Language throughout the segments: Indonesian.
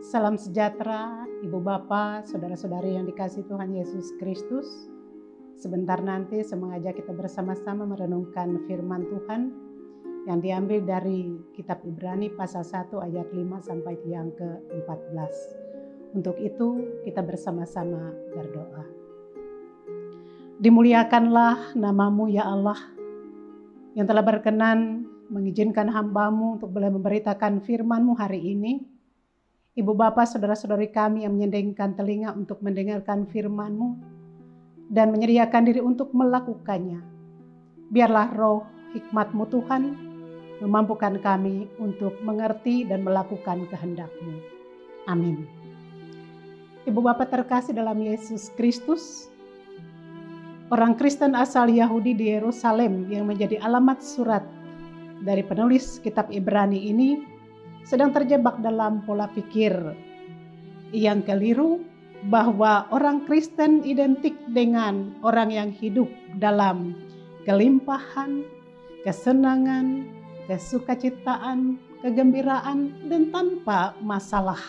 Salam sejahtera, Ibu Bapa, Saudara-saudari yang dikasihi Tuhan Yesus Kristus. Sebentar nanti saya mengajak kita bersama-sama merenungkan firman Tuhan yang diambil dari kitab Ibrani pasal 1 ayat 5 sampai yang ke-14. Untuk itu kita bersama-sama berdoa. Dimuliakanlah namamu ya Allah, yang telah berkenan mengizinkan hamba-Mu untuk boleh memberitakan firman-Mu hari ini. Ibu Bapa, saudara-saudari kami yang menyendengkan telinga untuk mendengarkan firman-Mu dan menyediakan diri untuk melakukannya. Biarlah roh hikmat-Mu Tuhan memampukan kami untuk mengerti dan melakukan kehendak-Mu. Amin. Ibu Bapa terkasih dalam Yesus Kristus, orang Kristen asal Yahudi di Yerusalem yang menjadi alamat surat dari penulis kitab Ibrani ini sedang terjebak dalam pola pikir yang keliru bahwa orang Kristen identik dengan orang yang hidup dalam kelimpahan, kesenangan, kesukacitaan, kegembiraan, dan tanpa masalah.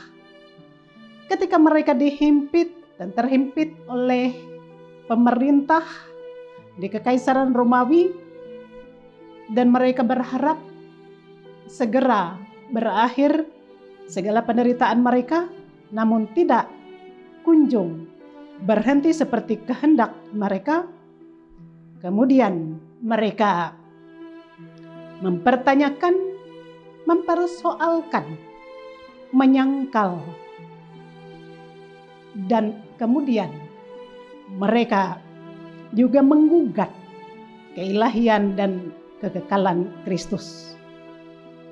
Ketika mereka dihimpit dan terhimpit oleh pemerintah di Kekaisaran Romawi dan mereka berharap segera berakhir segala penderitaan mereka, namun tidak kunjung berhenti seperti kehendak mereka. Kemudian mereka mempertanyakan, mempersoalkan, menyangkal, dan kemudian mereka juga menggugat keilahian dan kekekalan Kristus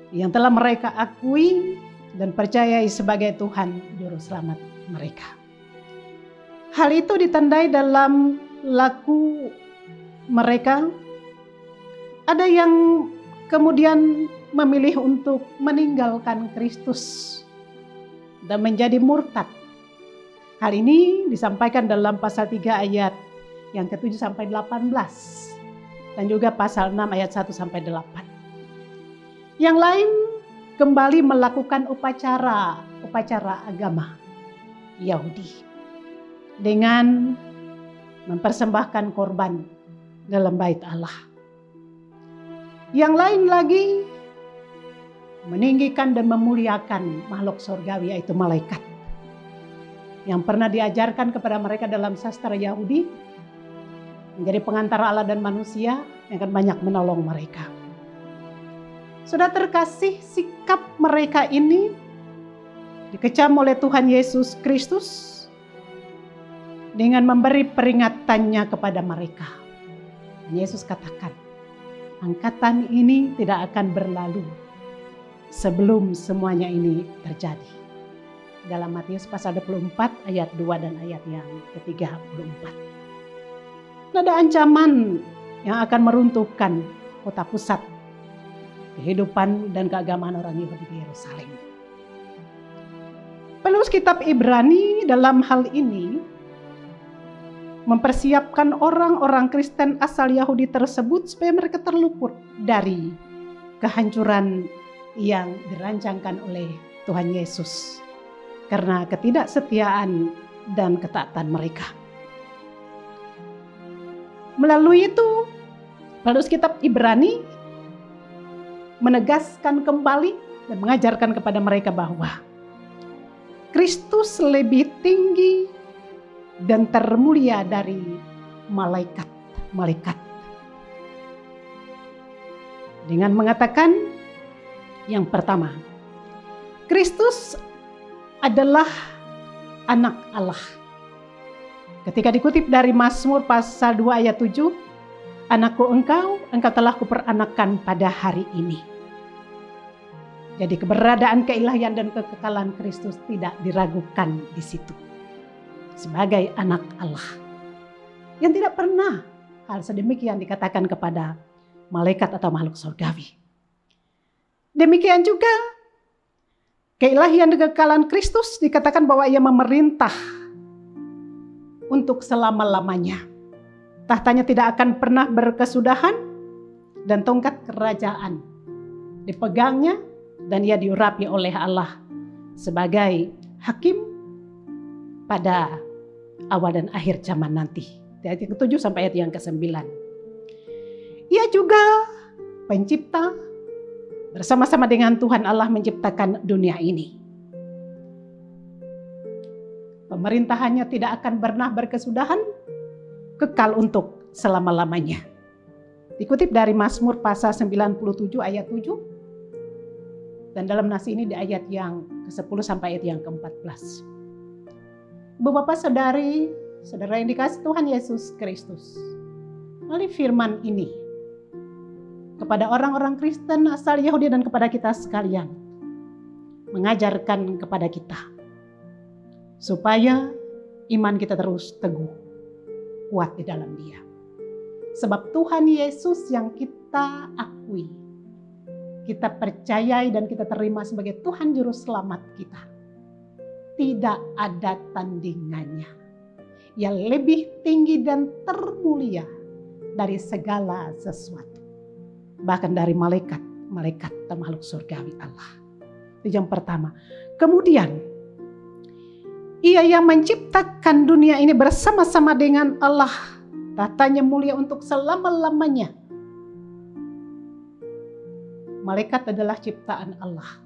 yang telah mereka akui dan percayai sebagai Tuhan Juru Selamat mereka. Hal itu ditandai dalam laku mereka. Ada yang kemudian memilih untuk meninggalkan Kristus dan menjadi murtad. Hal ini disampaikan dalam pasal 3 ayat yang ke-7 sampai 18 dan juga pasal 6 ayat 1 sampai 8. Yang lain kembali melakukan upacara agama Yahudi dengan mempersembahkan korban dalam bait Allah. Yang lain lagi meninggikan dan memuliakan makhluk surgawi, yaitu malaikat, yang pernah diajarkan kepada mereka dalam sastra Yahudi menjadi pengantara Allah dan manusia yang akan banyak menolong mereka. Sudah terkasih, sikap mereka ini dikecam oleh Tuhan Yesus Kristus dengan memberi peringatannya kepada mereka. Yesus katakan, angkatan ini tidak akan berlalu sebelum semuanya ini terjadi. Dalam Matius pasal 24 ayat 2 dan ayat yang ke-34. Ada ancaman yang akan meruntuhkan kota pusat kehidupan dan keagamaan orang Yahudi di Yerusalem. Penulis kitab Ibrani dalam hal ini mempersiapkan orang-orang Kristen asal Yahudi tersebut supaya mereka terluput dari kehancuran yang dirancangkan oleh Tuhan Yesus karena ketidaksetiaan dan ketaatan mereka. Melalui itu, penulis kitab Ibrani menegaskan kembali dan mengajarkan kepada mereka bahwa Kristus lebih tinggi dan termulia dari malaikat-malaikat. Dengan mengatakan yang pertama, Kristus adalah anak Allah. Ketika dikutip dari Mazmur pasal 2 ayat 7, anakku engkau telah kuperanakan pada hari ini. Jadi keberadaan keilahian dan kekekalan Kristus tidak diragukan di situ. Sebagai anak Allah. Yang tidak pernah hal sedemikian dikatakan kepada malaikat atau makhluk surgawi. Demikian juga keilahian dan kekekalan Kristus dikatakan bahwa ia memerintah untuk selama-lamanya. Tahtanya tidak akan pernah berkesudahan dan tongkat kerajaan dipegangnya dan ia diurapi oleh Allah sebagai hakim pada awal dan akhir zaman nanti. Ayat yang ke-7 sampai ayat yang ke-9. Ia juga pencipta, bersama-sama dengan Tuhan Allah menciptakan dunia ini. Pemerintahannya tidak akan pernah berkesudahan, kekal untuk selama-lamanya. Dikutip dari Mazmur pasal 97 ayat 7. Dan dalam nas ini di ayat yang ke-10 sampai ayat yang ke-14. Ibu bapak saudari, saudara yang dikasihi Tuhan Yesus Kristus. Melalui firman ini kepada orang-orang Kristen asal Yahudi dan kepada kita sekalian, mengajarkan kepada kita supaya iman kita terus teguh, kuat di dalam Dia. Sebab Tuhan Yesus yang kita akui, kita percayai dan kita terima sebagai Tuhan Juru Selamat kita, tidak ada tandingannya. Yang lebih tinggi dan termulia dari segala sesuatu. Bahkan dari malaikat termakhluk surgawi Allah. Itu yang pertama. Kemudian, Ia yang menciptakan dunia ini bersama-sama dengan Allah. Tatanya mulia untuk selama-lamanya. Malaikat adalah ciptaan Allah.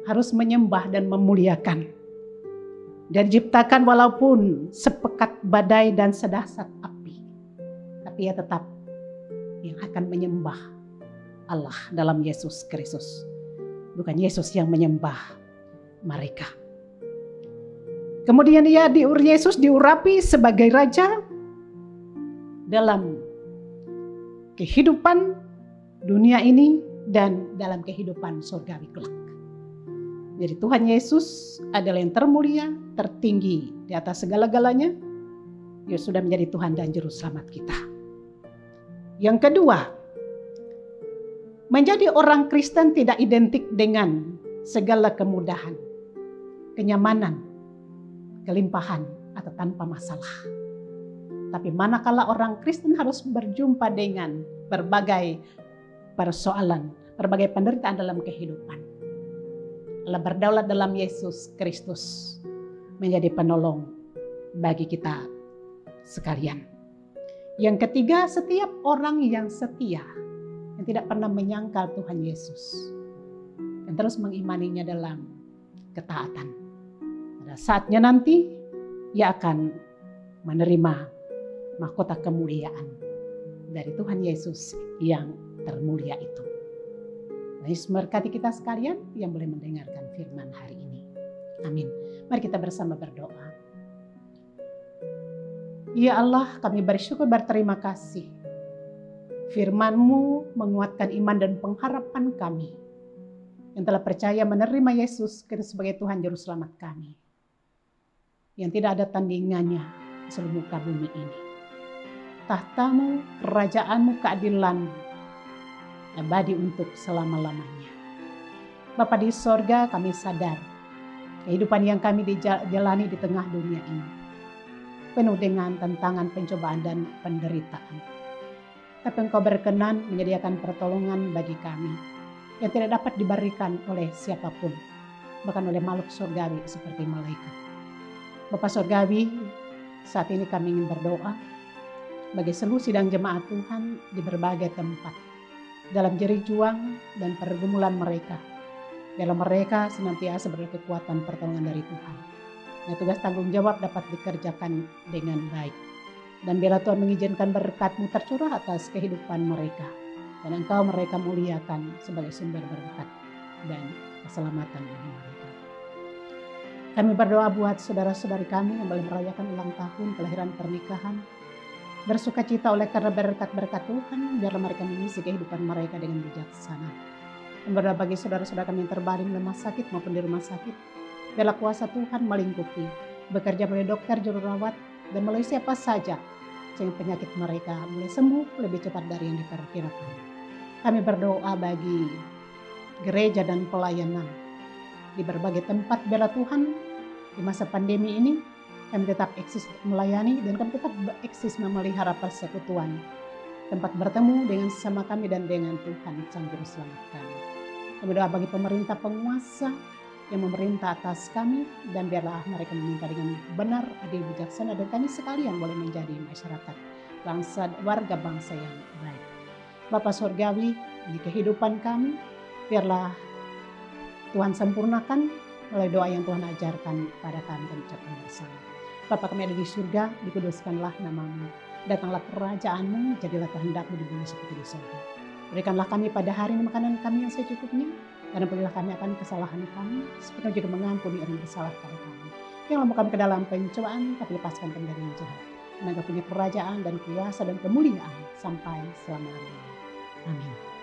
Harus menyembah dan memuliakan. Dan diciptakan walaupun sepekat badai dan sedahsyat api. Tapi ia tetap yang akan menyembah Allah dalam Yesus Kristus. Bukan Yesus yang menyembah mereka. Kemudian Yesus diurapi sebagai Raja dalam kehidupan dunia ini dan dalam kehidupan surgawi kelak. Jadi Tuhan Yesus adalah yang termulia, tertinggi di atas segala-galanya. Dia sudah menjadi Tuhan dan Juru Selamat kita. Yang kedua, menjadi orang Kristen tidak identik dengan segala kemudahan, kenyamanan, kelimpahan, atau tanpa masalah. Tapi manakala orang Kristen harus berjumpa dengan berbagai persoalan, berbagai penderitaan dalam kehidupan. Allah berdaulat dalam Yesus Kristus menjadi penolong bagi kita sekalian. Yang ketiga, setiap orang yang setia, yang tidak pernah menyangkal Tuhan Yesus dan terus mengimaninya dalam ketaatan. Pada saatnya nanti, ia akan menerima mahkota kemuliaan dari Tuhan Yesus yang termulia itu. Yesus memberkati kita sekalian yang boleh mendengarkan firman hari ini. Amin. Mari kita bersama berdoa. Ya Allah, kami bersyukur berterima kasih. Firman-Mu menguatkan iman dan pengharapan kami yang telah percaya menerima Yesus Kristus sebagai Tuhan Juru Selamat kami. Yang tidak ada tandingannya di seluruh muka bumi ini. Tahta-Mu, kerajaan-Mu, keadilan-Mu abadi untuk selama-lamanya. Bapa di sorga, kami sadar kehidupan yang kami dijalani di tengah dunia ini penuh dengan tantangan, pencobaan, dan penderitaan. Tapi Engkau berkenan menyediakan pertolongan bagi kami yang tidak dapat diberikan oleh siapapun, bahkan oleh makhluk surgawi seperti malaikat. Bapa surgawi, saat ini kami ingin berdoa bagi seluruh sidang jemaat Tuhan di berbagai tempat, dalam jerih juang dan pergumulan mereka. Dalam mereka senantiasa berkekuatan kekuatan pertolongan dari Tuhan. Nah, tugas tanggung jawab dapat dikerjakan dengan baik. Dan bila Tuhan mengizinkan berkat-Mu tercurah atas kehidupan mereka. Dan Engkau mereka muliakan sebagai sumber berkat dan keselamatan bagi mereka. Kami berdoa buat saudara-saudari kami yang boleh merayakan ulang tahun kelahiran pernikahan. Bersuka cita oleh karena berkat-berkat Tuhan, biarlah mereka mengisi kehidupan mereka dengan bijaksana. Berdoa bagi saudara-saudara kami yang terbaring di rumah sakit maupun di rumah sakit, biarlah kuasa Tuhan melingkupi, bekerja melalui dokter, juru rawat, dan melalui siapa saja, sehingga penyakit mereka boleh sembuh lebih cepat dari yang diperkirakan. Kami berdoa bagi gereja dan pelayanan di berbagai tempat, biarlah Tuhan di masa pandemi ini, kami tetap eksis melayani dan kami tetap eksis memelihara persekutuan. Tempat bertemu dengan sesama kami dan dengan Tuhan Sang Juru Selamat kami. Kami doa bagi pemerintah penguasa, yang memerintah atas kami, dan biarlah mereka meminta dengan benar, adil, bijaksana, dan kami sekalian boleh menjadi masyarakat bangsa, warga bangsa yang baik. Bapa Surgawi, di kehidupan kami, biarlah Tuhan sempurnakan melalui doa yang Tuhan ajarkan pada kami dan ucapkan bersama. Bapa kami ada di surga, dikuduskanlah namamu. Datanglah kerajaan-Mu, jadilah kehendak-Mu di bumi seperti di surga. Berikanlah kami pada hari ini makanan kami yang secukupnya, dan ampunilah kami akan kesalahan kami, seperti juga mengampuni orang bersalah pada kami. Janganlah kami ke dalam pencobaan, tapi lepaskan kami dari yang jahat. Karena Engkau punya kerajaan dan kuasa dan kemuliaan sampai selama-lamanya. Amin.